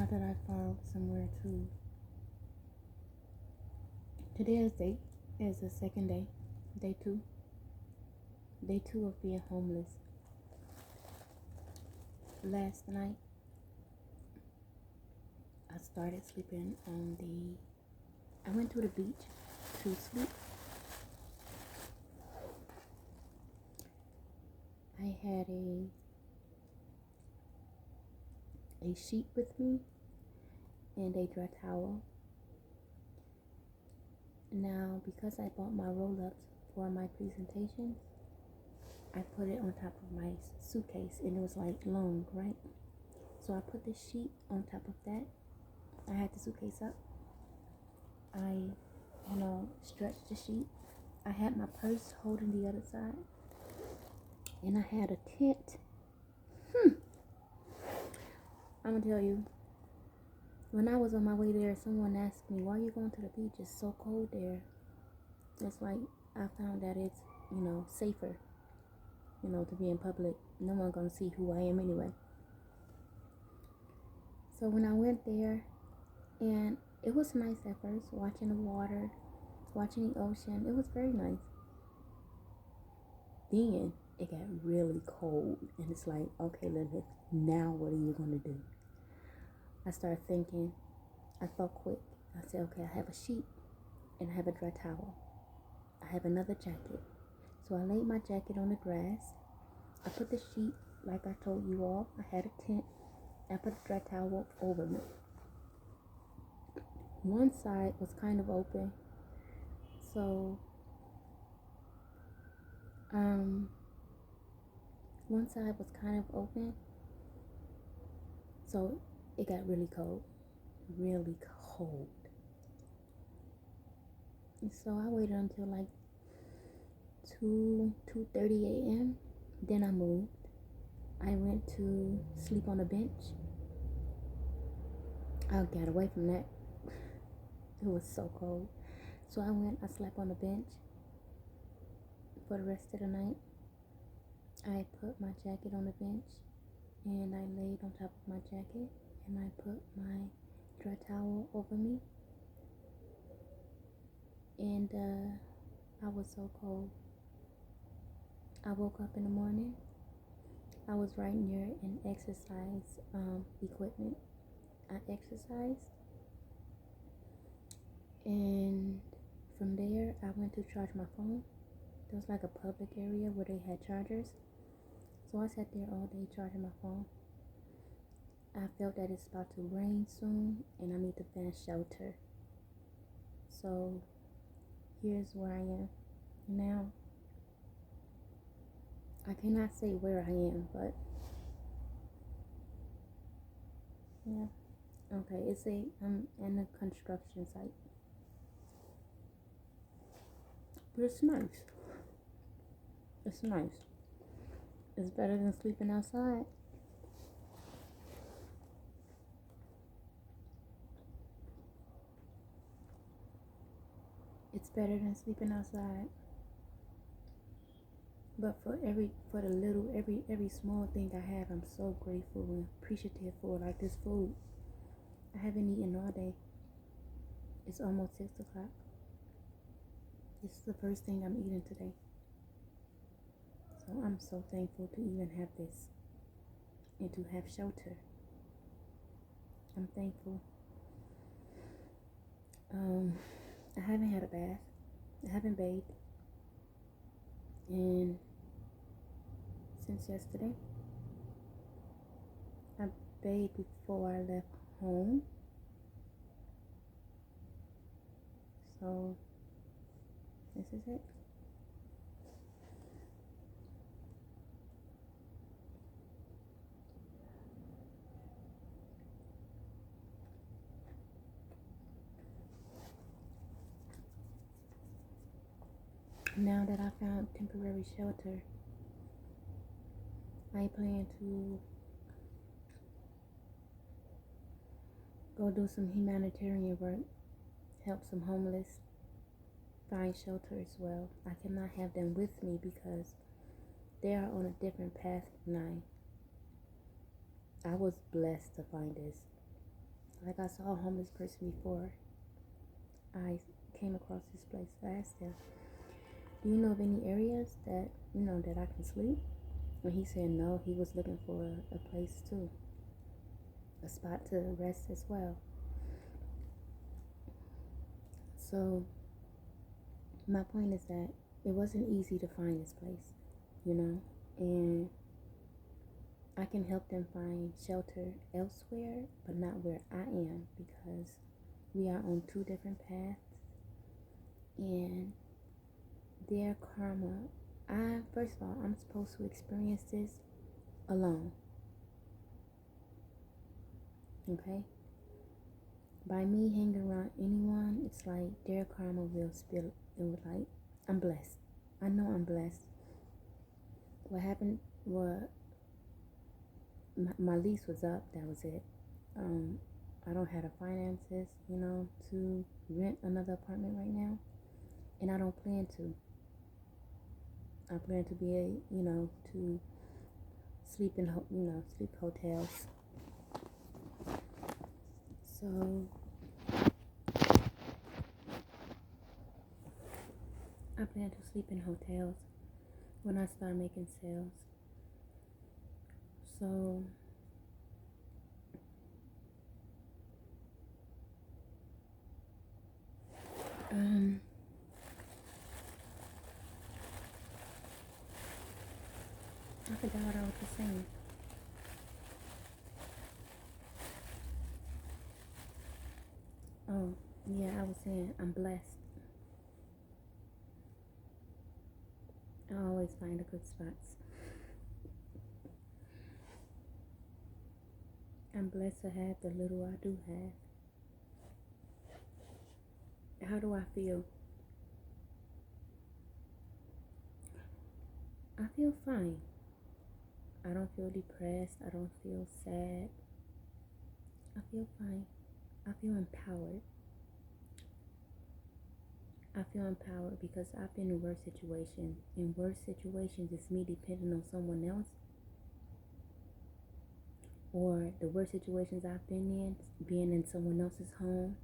Now that I found somewhere to, today is the second day, day two, day two of being homeless. Last night, I started sleeping on I went to the beach to sleep. I had a sheet with me and a dry towel. Now, because I bought my roll-ups for my presentation, I put it on top of my suitcase, and it was like long, right? So I put the sheet on top of that. I had the suitcase up. I, stretched the sheet. I had my purse holding the other side, and I had a tent. I'm gonna tell you, when I was on my way there, someone asked me, "Why are you going to the beach? It's so cold there." It's like I found that it's, safer, to be in public. No one gonna see who I am anyway. So when I went there, and it was nice at first, watching the water, watching the ocean. It was very nice. Then it got really cold, and it's like, okay, Lilith, now what are you gonna do? I started thinking. I thought quick. I said, okay, I have a sheet and I have a dry towel. I have another jacket. So I laid my jacket on the grass. I put the sheet, like I told you all. I had a tent. I put the dry towel over me. One side was kind of open. So, one side was kind of open. So it got really cold. Really cold. And so I waited until like 2:30 a.m. Then I moved. I went to sleep on a bench. I got away from that. It was so cold. So I slept on the bench for the rest of the night. I put my jacket on the bench and I laid on top of my jacket and I put my dry towel over me. And I was so cold. I woke up in the morning. I was right near an exercise equipment. I exercised. And from there, I went to charge my phone. There was like a public area where they had chargers. So I sat there all day charging my phone. I felt that it's about to rain soon and I need to find shelter. So here's where I am now. I cannot say where I am, but yeah. Okay, I'm in a construction site. But it's nice. It's nice. It's better than sleeping outside. It's better than sleeping outside. But every small thing I have, I'm so grateful and appreciative for. Like this food, I haven't eaten all day. It's almost 6 o'clock. This is the first thing I'm eating today. So I'm so thankful to even have this and to have shelter. I'm thankful. I haven't had a bath. I haven't bathed. And since yesterday, I bathed before I left home. So this is it. Now that I found temporary shelter, I plan to go do some humanitarian work, help some homeless, find shelter as well. I cannot have them with me because they are on a different path than I was blessed to find this. Like I saw a homeless person before I came across this place. I asked him, "Do you know of any areas that that I can sleep?" And he said no. He was looking for a place too, a spot to rest as well. So my point is that it wasn't easy to find this place, and I can help them find shelter elsewhere, but not where I am because we are on two different paths, and their karma. First of all, I'm supposed to experience this alone, okay? By me hanging around anyone, it's like their karma will spill. It was like I'm blessed. I know I'm blessed. What happened? What my lease was up. That was it. I don't have the finances, to rent another apartment right now, and I don't plan to. I plan to be to sleep in, sleep hotels. So I plan to sleep in hotels when I start making sales. So um, I forgot what I was just saying. Oh, yeah, I was saying I'm blessed. I always find the good spots. I'm blessed to have the little I do have. How do I feel? I feel fine. I don't feel depressed. I don't feel sad. I feel fine. I feel empowered. I feel empowered because I've been in worse situations. In worse situations, it's me depending on someone else. Or the worst situations I've been in, being in someone else's home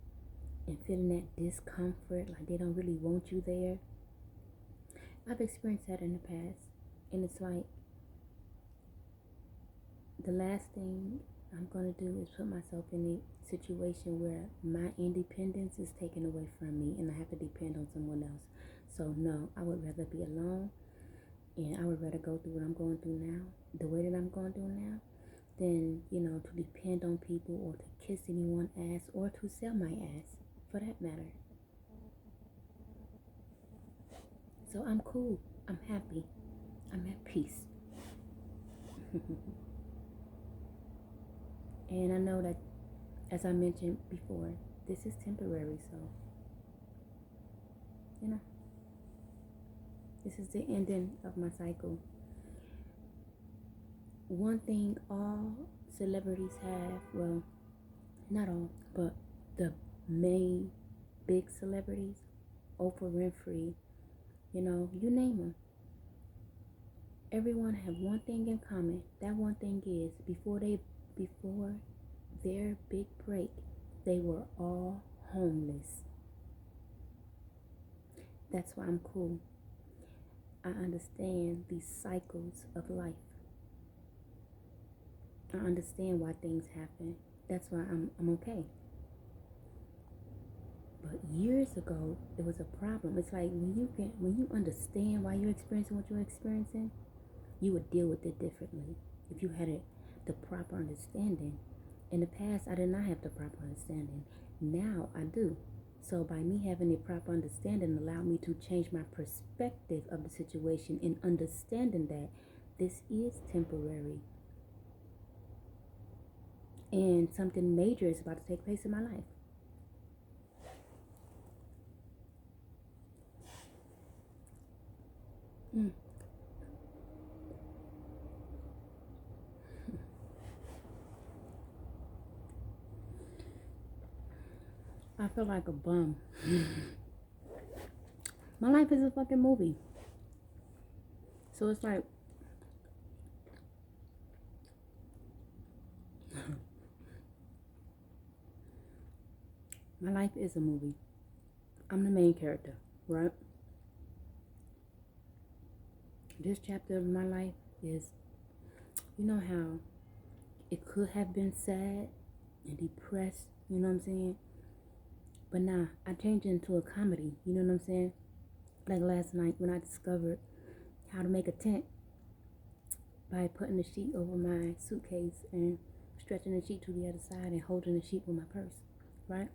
and feeling that discomfort, like they don't really want you there. I've experienced that in the past. And it's like the last thing I'm going to do is put myself in a situation where my independence is taken away from me and I have to depend on someone else. So no, I would rather be alone, and I would rather go through what I'm going through now, the way that I'm going through now, than, to depend on people or to kiss anyone's ass or to sell my ass, for that matter. So I'm cool. I'm happy. I'm at peace. And I know that, as I mentioned before, this is temporary. So, you know, this is the ending of my cycle. One thing all celebrities have, well, not all, but the main big celebrities, Oprah Winfrey, you name them. Everyone have one thing in common. That one thing is before their big break, they were all homeless. That's why I'm cool. I understand these cycles of life. I understand why things happen. That's why I'm okay. But years ago, it was a problem. It's like when you understand why you're experiencing what you're experiencing, you would deal with it differently if you had the proper understanding. In the past, I did not have the proper understanding. Now I do. So by me having a proper understanding allowed me to change my perspective of the situation and understanding that this is temporary and something major is about to take place in my life. Mm. I feel like a bum. My life is a fucking movie. So it's like My life is a movie. I'm the main character, right? This chapter of my life is, you know how it could have been sad and depressed, you know what I'm saying? But nah, I changed it into a comedy, you know what I'm saying? Like last night when I discovered how to make a tent by putting the sheet over my suitcase and stretching the sheet to the other side and holding the sheet with my purse, right?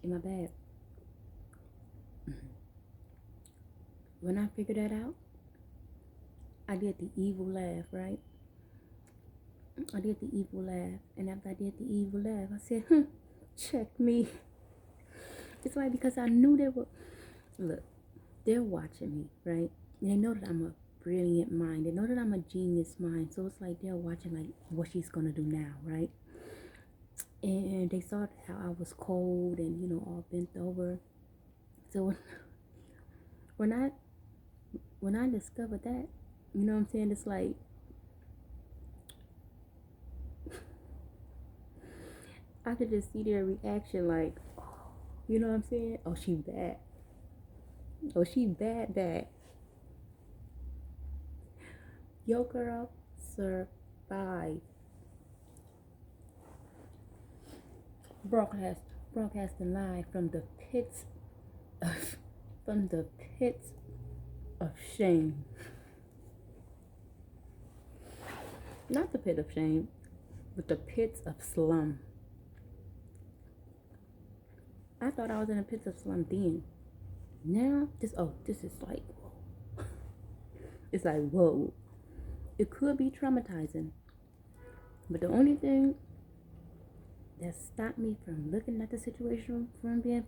In my bag. When I figured that out, I did the evil laugh, right? I did the evil laugh. And after I did the evil laugh, I said, check me. It's like because I knew they were, look, they're watching me, right? And they know that I'm a brilliant mind. They know that I'm a genius mind. So it's like they're watching like what she's gonna do now, right? And they saw how I was cold and all bent over. So when I when I discovered that, you know what I'm saying? It's like I could just see their reaction, like, you know what I'm saying? Oh, she bad. Oh, she bad, bad. Yo, girl, survive. Broadcasting live from the pits of, from the pits of shame. Not the pit of shame, but the pits of slum. I thought I was in the pits of slum then. Now, this is like, whoa. It's like, whoa. It could be traumatizing. But the only thing that stopped me from looking at the situation from being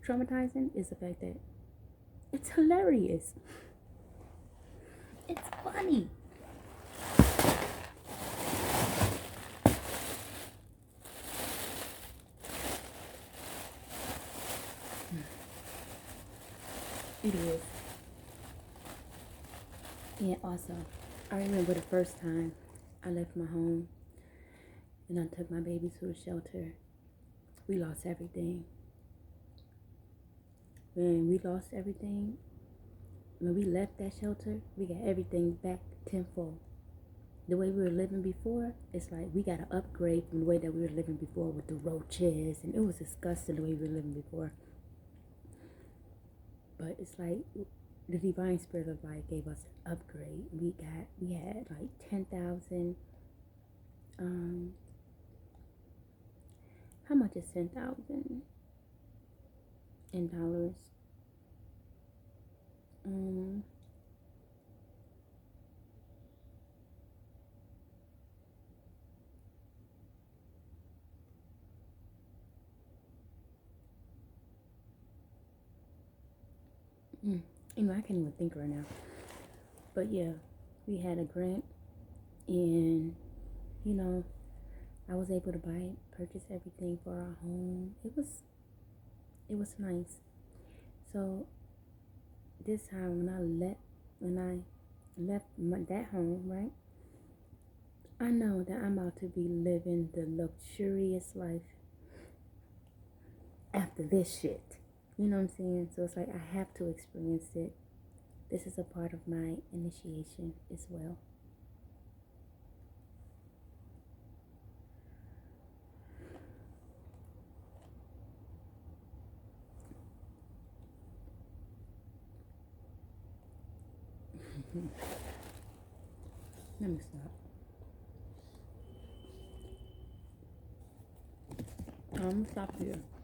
traumatizing is the fact that it's hilarious. It's funny. It is. And also, I remember the first time I left my home and I took my baby to a shelter. We lost everything. When we lost everything, when we left that shelter, we got everything back tenfold. The way we were living before, it's like we got to upgrade from the way that we were living before with the roaches, and it was disgusting the way we were living before. But it's like the divine spirit of life gave us an upgrade. We had like 10,000. How much is 10,000 in dollars? I can't even think right now. But yeah, we had a grant, and I was able to purchase everything for our home. It was nice. So this time when I left that home, right? I know that I'm about to be living the luxurious life after this shit. You know what I'm saying? So it's like I have to experience it. This is a part of my initiation as well. Let me stop. I'm gonna stop here.